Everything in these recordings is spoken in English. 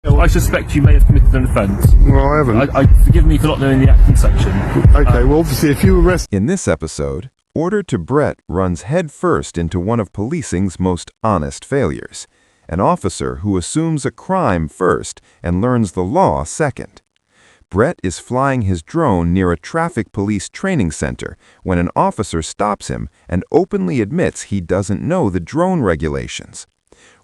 I suspect you may have committed an offence. Well, I haven't. Forgive me for not knowing the acting section. Okay, well, obviously, if you arrest... In this episode, Order to Brett runs headfirst into one of policing's most honest failures, an officer who assumes a crime first and learns the law second. Brett is flying his drone near a traffic police training center when an officer stops him and openly admits he doesn't know the drone regulations.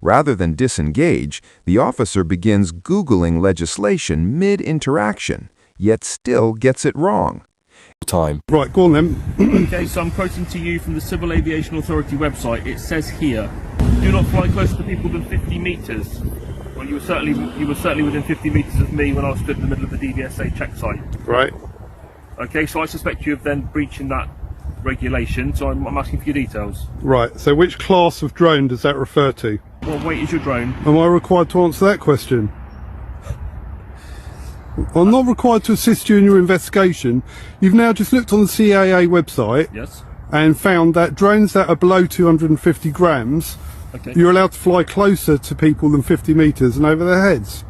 Rather than disengage, the officer begins Googling legislation mid-interaction, yet still gets it wrong. Right, go on then. Okay, so I'm quoting to you from the Civil Aviation Authority website. It says here, do not fly closer to people than 50 metres. Well, you were certainly within 50 metres of me when I stood in the middle of the DVSA check site. Right. Okay, so I suspect you of then breaching that regulation, so I'm asking for your details. Right, so which class of drone does that refer to? What weight is your drone? Am I required to answer that question? I'm not required to assist you in your investigation. You've now just looked on the CAA website. Yes. And found that drones that are below 250 grams, okay, you're allowed to fly closer to people than 50 metres and over their heads.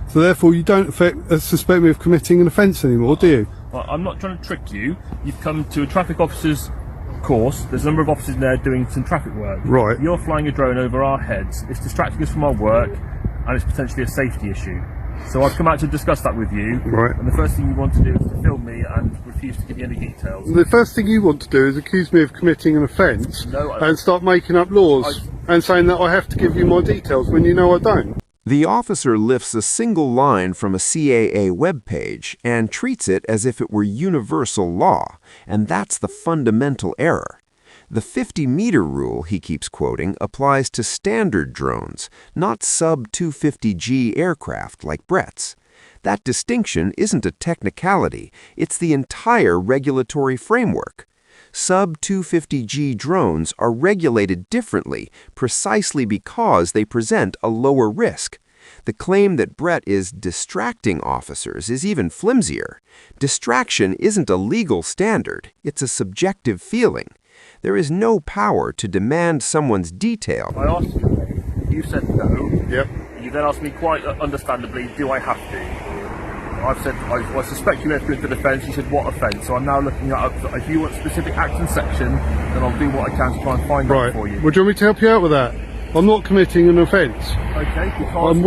So therefore you don't suspect me of committing an offence anymore, do you? Well, I'm not trying to trick you. You've come to a traffic officer's course. There's a number of officers there doing some traffic work. Right. You're flying a drone over our heads. It's distracting us from our work, and it's potentially a safety issue. So I've come out to discuss that with you. Right. And the first thing you want to do is to film me and refuse to give you any details. The first thing you want to do is accuse me of committing an offence and start making up laws and saying that I have to give you my details when you know I don't. The officer lifts a single line from a CAA webpage and treats it as if it were universal law, and that's the fundamental error. The 50-meter rule he keeps quoting applies to standard drones, not sub-250G aircraft like Brett's. That distinction isn't a technicality, it's the entire regulatory framework. Sub-250G drones are regulated differently precisely because they present a lower risk. The claim that Brett is distracting officers is even flimsier. Distraction isn't a legal standard, it's a subjective feeling. There is no power to demand someone's detail. I asked you, you said no. Yep. You then asked me quite understandably, do I have to? I've said, I suspect you may have committed an offence. You said, what offence? So I'm now looking at, if you want specific action section, then I'll do what I can to try and find out for you. Well, do you want me to help you out with that? I'm not committing an offence. Okay, because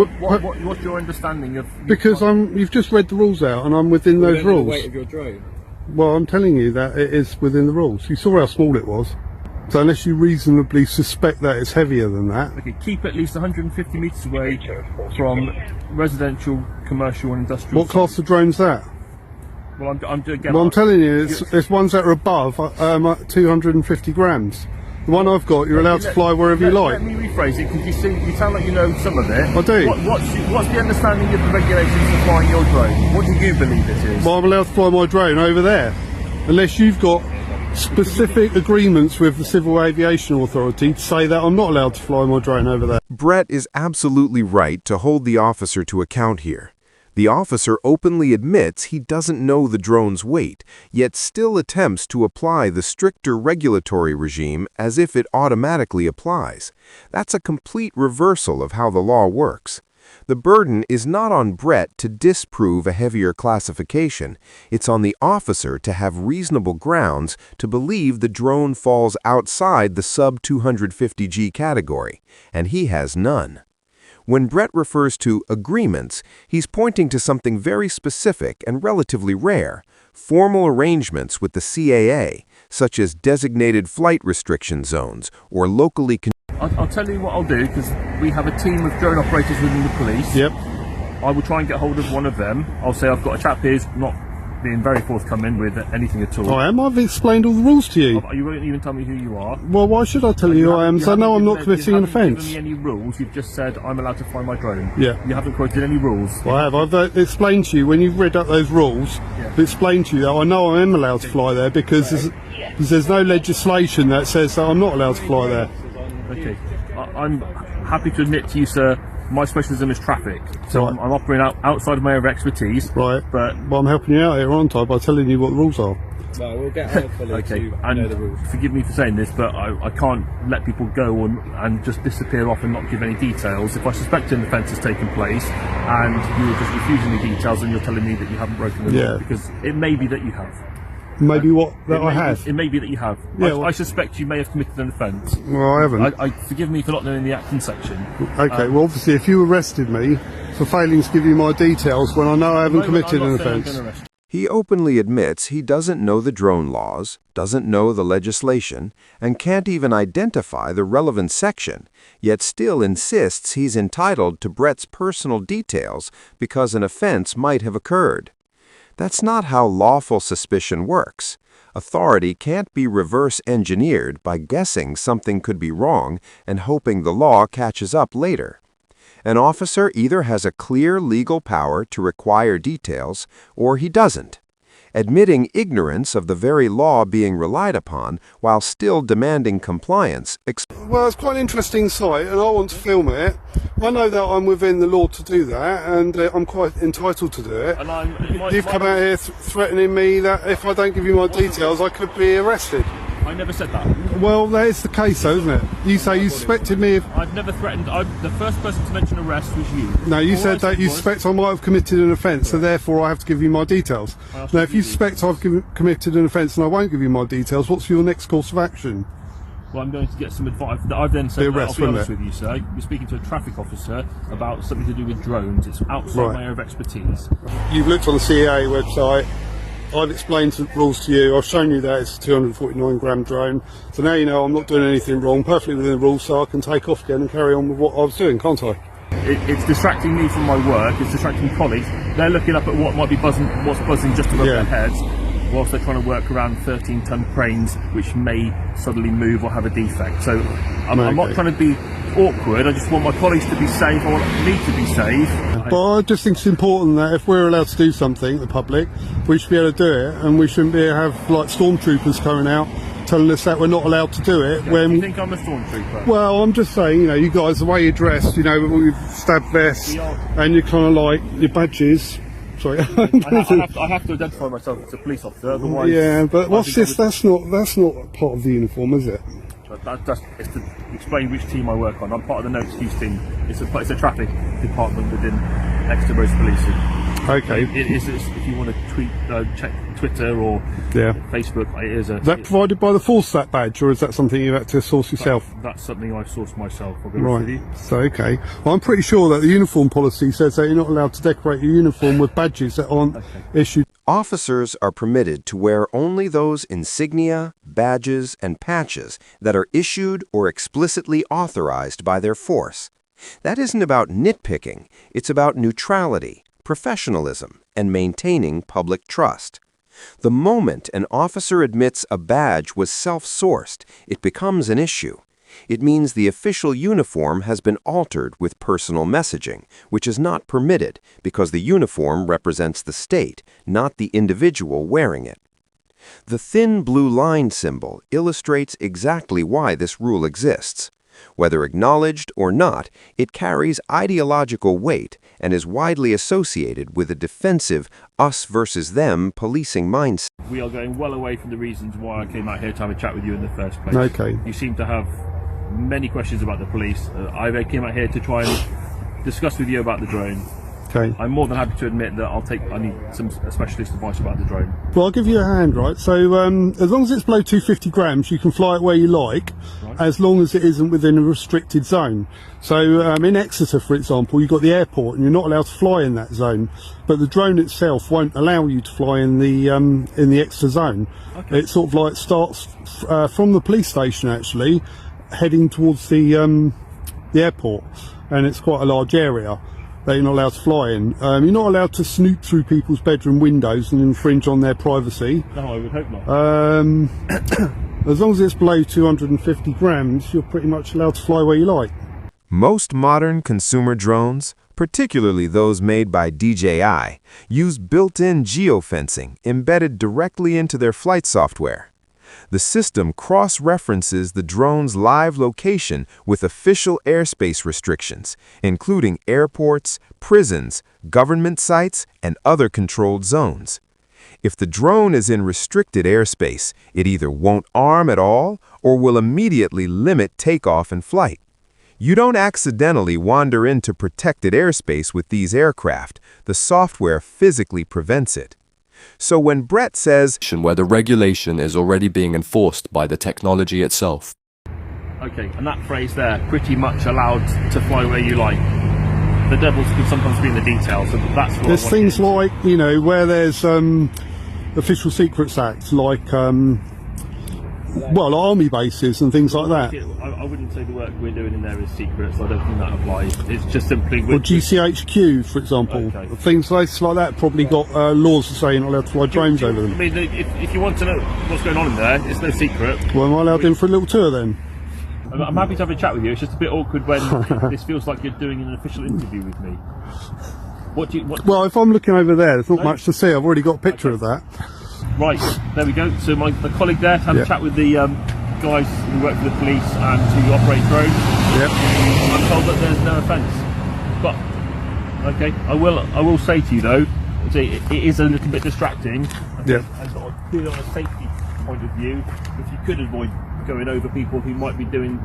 what's your understanding of... Because you've just read the rules out and I'm within those rules. The weight of your drone? Well, I'm telling you that it is within the rules. You saw how small it was. So unless you reasonably suspect that it's heavier than that... Okay, keep at least 150 metres away from residential, commercial and industrial... What class of drone's that? Well, I'm telling you, it's ones that are above 250 grams. The one I've got, you're allowed to fly wherever you like. Let me rephrase it, because you sound like you know some of it. I do. What's the understanding of the regulations for flying your drone? What do you believe it is? Well, I'm allowed to fly my drone over there. Unless you've got specific agreements with the Civil Aviation Authority to say that I'm not allowed to fly my drone over there. Brett is absolutely right to hold the officer to account here. The officer openly admits he doesn't know the drone's weight, yet still attempts to apply the stricter regulatory regime as if it automatically applies. That's a complete reversal of how the law works. The burden is not on Brett to disprove a heavier classification. It's on the officer to have reasonable grounds to believe the drone falls outside the sub-250G category, and he has none. When Brett refers to agreements, he's pointing to something very specific and relatively rare, formal arrangements with the CAA, such as designated flight restriction zones or locally... I'll tell you what I'll do, because we have a team of drone operators within the police. Yep. I will try and get hold of one of them. I'll say I've got a chap here who's not being very forthcoming with anything at all. I am. I've explained all the rules to you. You won't even tell me who you are. Well, why should I tell you who I am? So I know I'm not committing an offence. You haven't given me any rules. You've just said I'm allowed to fly my drone. Yeah. You haven't quoted any rules. Well, I have. I've explained to you, when you've read up those rules, I've explained to you that I know I am allowed to fly there because there's no legislation that says that I'm not allowed to fly there. Okay. I'm happy to admit to you, sir, my specialism is traffic, so I'm operating outside of my area of expertise. Right. But well, I'm helping you out here, aren't I, by telling you what the rules are. No, we'll get our colleague Okay, to know the rules. and forgive me for saying this, but I can't let people go and just disappear off and not give any details. If I suspect an offence has taken place and you're just refusing the details and you're telling me that you haven't broken the law, because it may be that you have. Maybe what that I have. It may be that you have. Yeah, I suspect you may have committed an offence. Well, I haven't. I forgive me for not knowing the action section. Okay, well, obviously, if you arrested me for failing to give you my details when I know I haven't committed an offence. He openly admits he doesn't know the drone laws, doesn't know the legislation, and can't even identify the relevant section, yet still insists he's entitled to Brett's personal details because an offense might have occurred. That's not how lawful suspicion works. Authority can't be reverse-engineered by guessing something could be wrong and hoping the law catches up later. An officer either has a clear legal power to require details, or he doesn't. Admitting ignorance of the very law being relied upon while still demanding compliance. Well, it's quite an interesting site, and I want to film it. I know that I'm within the law to do that, and I'm quite entitled to do it. And You've come out here threatening me that if I don't give you my details, I could be arrested. I never said that. Well, that is the case, though, isn't it? You say you suspected me of... I've never threatened. The first person to mention arrest was you. No, you said that you suspect I might have committed an offence, so therefore I have to give you my details. Now, if you suspect I've committed an offence and I won't give you my details, what's your next course of action? Well, I'm going to get some advice. I've then said, arrest, I'll be honest with you, sir. You're speaking to a traffic officer about something to do with drones. It's outside my area of expertise. You've looked on the CAA website. I've explained the rules to you. I've shown you that it's a 249 gram drone. So now you know I'm not doing anything wrong, perfectly within the rules, so I can take off again and carry on with what I was doing, can't I? It's distracting me from my work. It's distracting colleagues. They're looking up at what might be buzzing, what's buzzing just above their heads, whilst they're trying to work around 13-ton cranes, which may suddenly move or have a defect. So I'm not trying to be awkward. I just want my colleagues to be safe. I want me to be safe. But I just think it's important that if we're allowed to do something, the public, we should be able to do it, and we shouldn't be able to have like stormtroopers coming out telling us that we're not allowed to do it. Do you think I'm a stormtrooper? Well, I'm just saying, you know, you guys, the way you're dressed, you know, with stab vests, and you're kind of like your badges. Sorry. I have to identify myself as a police officer, otherwise... Yeah, but what's this? That's not part of the uniform, is it? It's to explain which team I work on. I'm part of the notes use team. It's a traffic department within Exeter Road Policing. Okay. It is, if you want to tweet, check Twitter or Facebook, it is a... Is that provided by the force, that badge, or is that something you had to source yourself? That's something I sourced myself, I'll be honest with you. So, okay. Well, I'm pretty sure that the uniform policy says that you're not allowed to decorate your uniform with badges that aren't issued. Officers are permitted to wear only those insignia, badges, and patches that are issued or explicitly authorized by their force. That isn't about nitpicking, it's about neutrality, professionalism, and maintaining public trust. The moment an officer admits a badge was self-sourced, it becomes an issue. It means the official uniform has been altered with personal messaging, which is not permitted because the uniform represents the state, not the individual wearing it. The thin blue line symbol illustrates exactly why this rule exists. Whether acknowledged or not, it carries ideological weight and is widely associated with a defensive us versus them policing mindset. We are going well away from the reasons why I came out here to have a chat with you in the first place. Okay. You seem to have many questions about the police. I came out here to try and discuss with you about the drone. Okay. I'm more than happy to admit that I need some specialist advice about the drone. Well, I'll give you a hand, right? So, as long as it's below 250 grams, you can fly it where you like, as long as it isn't within a restricted zone. So, in Exeter, for example, you've got the airport, and you're not allowed to fly in that zone. But the drone itself won't allow you to fly in the Exeter zone. Okay. It sort of like starts from the police station, actually, heading towards the airport, and it's quite a large area that you're not allowed to fly in. You're not allowed to snoop through people's bedroom windows and infringe on their privacy. No, I would hope not. As long as it's below 250 grams, you're pretty much allowed to fly where you like. Most modern consumer drones, particularly those made by DJI, use built-in geofencing embedded directly into their flight software. The system cross-references the drone's live location with official airspace restrictions, including airports, prisons, government sites, and other controlled zones. If the drone is in restricted airspace, it either won't arm at all or will immediately limit takeoff and flight. You don't accidentally wander into protected airspace with these aircraft. The software physically prevents it. So when Brett says, where the regulation is already being enforced by the technology itself. Okay, and that phrase there, pretty much allowed to fly where you like. The devils can sometimes be in the details, so that's what There's things like, you know, where there's Official Secrets Act, like, well, army bases and things like that. I wouldn't say the work we're doing in there is secrets. I don't think that applies. It's just simply... Or GCHQ, for example. Okay. Things like that probably got laws to say you're not allowed to fly drones over them. I mean, if you want to know what's going on in there, it's no secret. Well, am I allowed in for a little tour then? I'm happy to have a chat with you. It's just a bit awkward when this feels like you're doing an official interview with me. Well, if I'm looking over there, there's not much to see. I've already got a picture of that. Right, there we go. So my colleague there had a chat with the guys who work for the police and who operate drones. Yep. I'm told that there's no offence. But okay, I will say to you though, it is a little bit distracting. Yeah. And sort of purely on a safety point of view, if you could avoid going over people who might be doing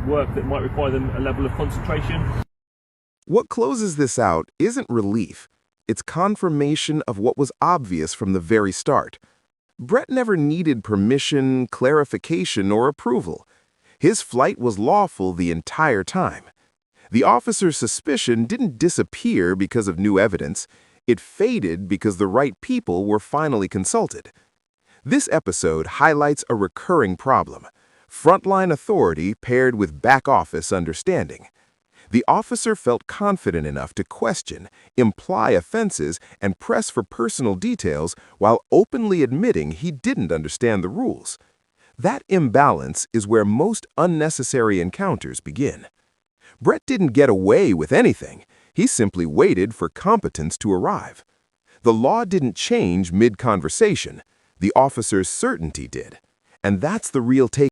work that might require them a level of concentration. what closes this out isn't relief. It's confirmation of what was obvious from the very start. Brett never needed permission, clarification, or approval. His flight was lawful the entire time. The officer's suspicion didn't disappear because of new evidence. It faded because the right people were finally consulted. This episode highlights a recurring problem: frontline authority paired with back-office understanding. The officer felt confident enough to question, imply offenses, and press for personal details while openly admitting he didn't understand the rules. That imbalance is where most unnecessary encounters begin. Brett didn't get away with anything. He simply waited for competence to arrive. The law didn't change mid-conversation. The officer's certainty did. And that's the real take.